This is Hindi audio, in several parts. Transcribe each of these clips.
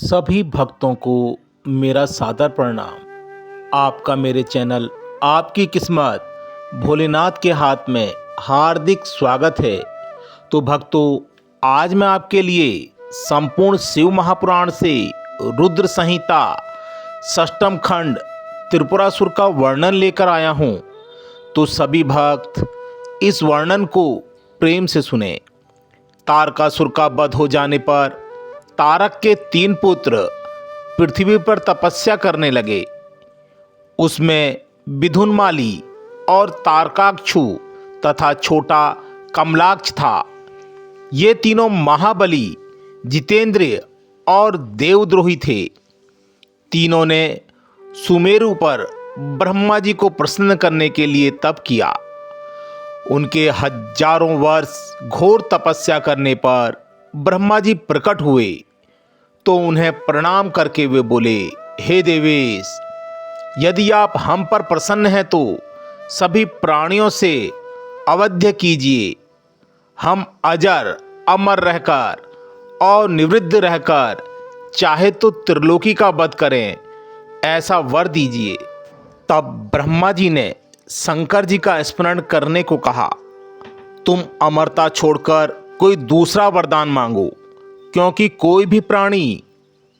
सभी भक्तों को मेरा सादर प्रणाम। आपका मेरे चैनल आपकी किस्मत भोलेनाथ के हाथ में हार्दिक स्वागत है। तो भक्तों, आज मैं आपके लिए संपूर्ण शिव महापुराण से रुद्र संहिता षष्ठम खंड त्रिपुरासुर का वर्णन लेकर आया हूँ। तो सभी भक्त इस वर्णन को प्रेम से सुने। तारकासुर का वध हो जाने पर तारक के 3 पुत्र पृथ्वी पर तपस्या करने लगे। उसमें विधुनमाली और तारकाक्षु तथा छोटा कमलाक्ष था। ये तीनों महाबली, जितेंद्रिय और देवद्रोही थे। तीनों ने सुमेरु पर ब्रह्मा जी को प्रसन्न करने के लिए तप किया। उनके हजारों वर्ष घोर तपस्या करने पर ब्रह्मा जी प्रकट हुए तो उन्हें प्रणाम करके वे बोले, हे देवेश, यदि आप हम पर प्रसन्न हैं तो सभी प्राणियों से अवध्य कीजिए। हम अजर अमर रहकर और निवृत्त रहकर चाहे तो त्रिलोकी का वध करें, ऐसा वर दीजिए। तब ब्रह्मा जी ने शंकर जी का स्मरण करने को कहा, तुम अमरता छोड़कर कोई दूसरा वरदान मांगो, क्योंकि कोई भी प्राणी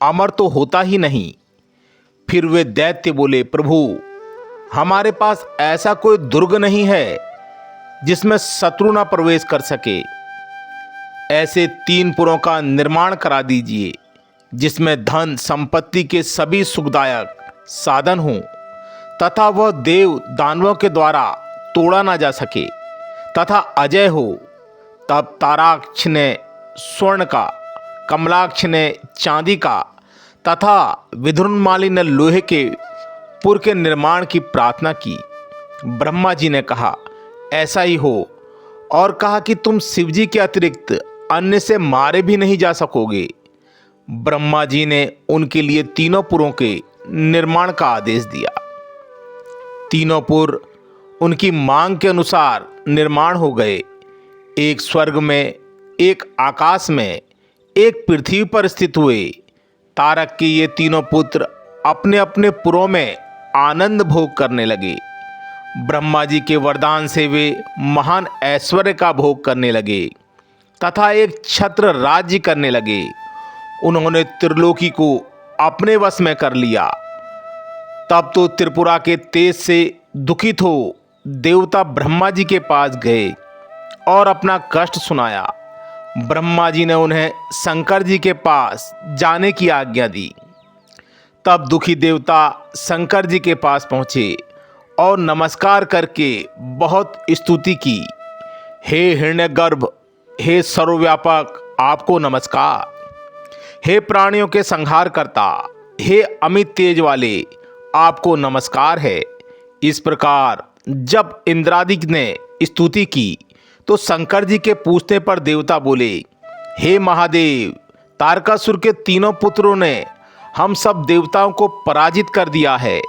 अमर तो होता ही नहीं। फिर वे दैत्य बोले, प्रभु, हमारे पास ऐसा कोई दुर्ग नहीं है जिसमें शत्रु न प्रवेश कर सके। ऐसे 3 पुरों का निर्माण करा दीजिए जिसमें धन संपत्ति के सभी सुखदायक साधन हों तथा वह देव दानवों के द्वारा तोड़ा ना जा सके तथा अजय हो। तब ताराक्ष ने स्वर्ण का, कमलाक्ष ने चांदी का तथा विधुनमाली ने लोहे के पुर के निर्माण की प्रार्थना की। ब्रह्मा जी ने कहा, ऐसा ही हो, और कहा कि तुम शिव जी के अतिरिक्त अन्य से मारे भी नहीं जा सकोगे। ब्रह्मा जी ने उनके लिए तीनों पुरों के निर्माण का आदेश दिया। तीनों पुर उनकी मांग के अनुसार निर्माण हो गए। एक स्वर्ग में, एक आकाश में, एक पृथ्वी पर स्थित हुए। तारक के ये तीनों पुत्र अपने अपने पुरों में आनंद भोग करने लगे। ब्रह्मा जी के वरदान से वे महान ऐश्वर्य का भोग करने लगे तथा एक छत्र राज्य करने लगे। उन्होंने त्रिलोकी को अपने वश में कर लिया। तब तो त्रिपुरा के तेज से दुखित हो देवता ब्रह्मा जी के पास गए और अपना कष्ट सुनाया। ब्रह्मा जी ने उन्हें शंकर जी के पास जाने की आज्ञा दी। तब दुखी देवता शंकर जी के पास पहुँचे और नमस्कार करके बहुत स्तुति की। हे हिरण्यगर्भ, हे सर्वव्यापक, आपको नमस्कार। हे प्राणियों के संहार करता, हे अमित तेज वाले, आपको नमस्कार है। इस प्रकार जब इंद्रादिक ने स्तुति की तो शंकर जी के पूछने पर देवता बोले, हे महादेव, तारकासुर के तीनों पुत्रों ने हम सब देवताओं को पराजित कर दिया है,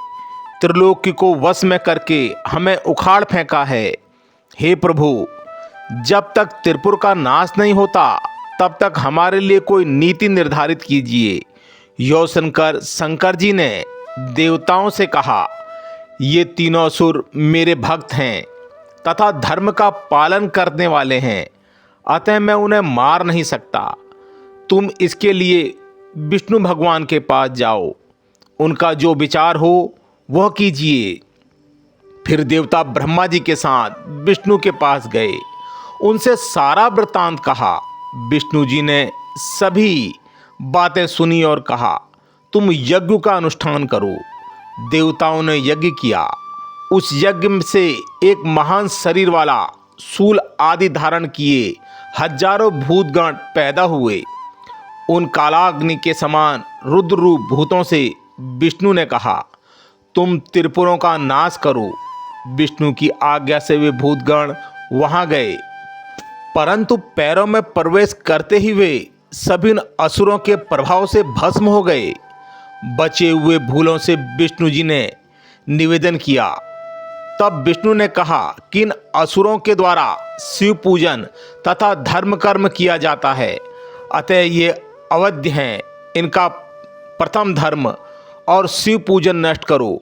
त्रिलोकी को वश में करके हमें उखाड़ फेंका है। हे प्रभु, जब तक त्रिपुर का नाश नहीं होता तब तक हमारे लिए कोई नीति निर्धारित कीजिए। यो सुनकर शंकर जी ने देवताओं से कहा, ये तीनों असुर मेरे भक्त हैं तथा धर्म का पालन करने वाले हैं, अतः मैं उन्हें मार नहीं सकता। तुम इसके लिए विष्णु भगवान के पास जाओ, उनका जो विचार हो वह कीजिए। फिर देवता ब्रह्मा जी के साथ विष्णु के पास गए, उनसे सारा वृत्तांत कहा। विष्णु जी ने सभी बातें सुनी और कहा, तुम यज्ञ का अनुष्ठान करो। देवताओं ने यज्ञ किया। उस यज्ञ से एक महान शरीर वाला, शूल आदि धारण किए हजारों भूतगण पैदा हुए। उन कालाग्नि के समान रुद्र रूप भूतों से विष्णु ने कहा, तुम त्रिपुरों का नाश करो। विष्णु की आज्ञा से वे भूतगण वहां गए, परंतु पैरों में प्रवेश करते ही वे सभी असुरों के प्रभाव से भस्म हो गए। बचे हुए भूलों से विष्णु जी ने निवेदन किया। तब विष्णु ने कहा कि इन असुरों के द्वारा शिव पूजन तथा धर्म कर्म किया जाता है, अतः ये अवध्य हैं, इनका प्रथम धर्म और शिव पूजन नष्ट करो,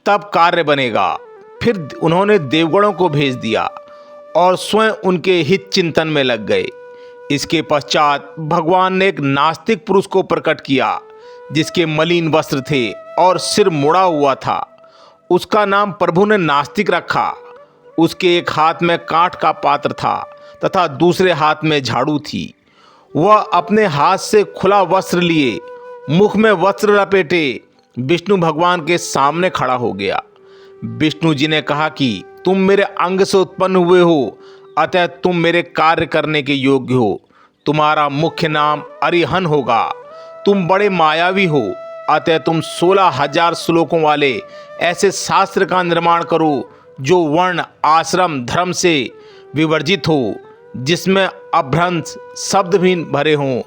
तब कार्य बनेगा। फिर उन्होंने देवगणों को भेज दिया और स्वयं उनके हित चिंतन में लग गए। इसके पश्चात भगवान ने एक नास्तिक पुरुष को प्रकट किया जिसके मलिन वस्त्र थे और सिर मुड़ा हुआ था। उसका नाम प्रभु ने नास्तिक रखा। उसके एक हाथ में काठ का पात्र था तथा दूसरे हाथ में झाड़ू थी। वह अपने हाथ से खुला वस्त्र लिए, मुख में वस्त्र लपेटे विष्णु भगवान के सामने खड़ा हो गया। विष्णु जी ने कहा कि तुम मेरे अंग से उत्पन्न हुए हो, अतः तुम मेरे कार्य करने के योग्य हो। तुम्हारा मुख्य नाम अरिहन होगा। तुम बड़े मायावी हो, अतः तुम 16,000 श्लोकों वाले ऐसे शास्त्र का निर्माण करो जो वर्ण आश्रम धर्म से विवर्जित हो, जिसमें अभ्रंश शब्द भी भरे हों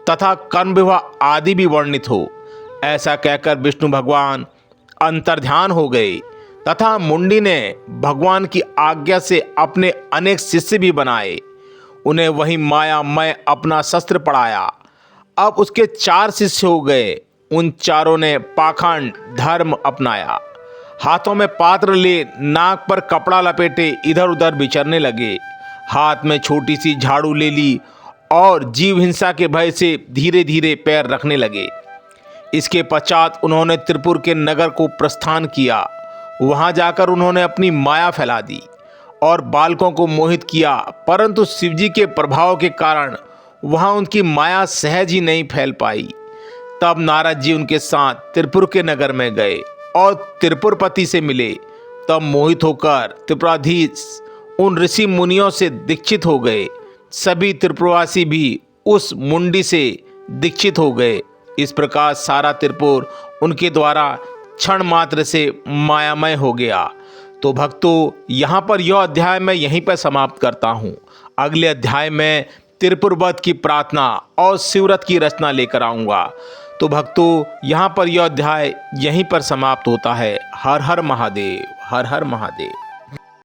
तथा कर्म विवाह आदि भी वर्णित हो। ऐसा कहकर विष्णु भगवान अंतर्ध्यान हो गए तथा मुंडी ने भगवान की आज्ञा से अपने अनेक शिष्य भी बनाए। उन्हें वही मायामय अपना शस्त्र पढ़ाया। अब उसके 4 शिष्य हो गए। उन चारों ने पाखंड धर्म अपनाया। हाथों में पात्र ले नाक पर कपड़ा लपेटे इधर उधर विचरने लगे। हाथ में छोटी सी झाड़ू ले ली और जीव हिंसा के भय से धीरे धीरे पैर रखने लगे। इसके पश्चात उन्होंने त्रिपुर के नगर को प्रस्थान किया। वहां जाकर उन्होंने अपनी माया फैला दी और बालकों को मोहित किया, परंतु शिवजी के प्रभाव के कारण वहां उनकी माया सहज ही नहीं फैल पाई। तब नारद जी उनके साथ त्रिपुर के नगर में गए और त्रिपुरपति से मिले। तब मोहित होकर त्रिपुराधीश उन ऋषि मुनियों से दीक्षित हो गए। सभी त्रिपुरवासी भी उस मुंडी से दीक्षित हो गए। इस प्रकार सारा त्रिपुर उनके द्वारा क्षण मात्र से मायामय हो गया। तो भक्तों, यहाँ पर यह अध्याय मैं यहीं पर समाप्त करता हूँ। अगले अध्याय में त्रिपुर वध की प्रार्थना और शिवव्रत की रचना लेकर आऊँगा। तो भक्तों, यहाँ पर यह अध्याय यहीं पर समाप्त होता है। हर हर महादेव, हर हर महादेव।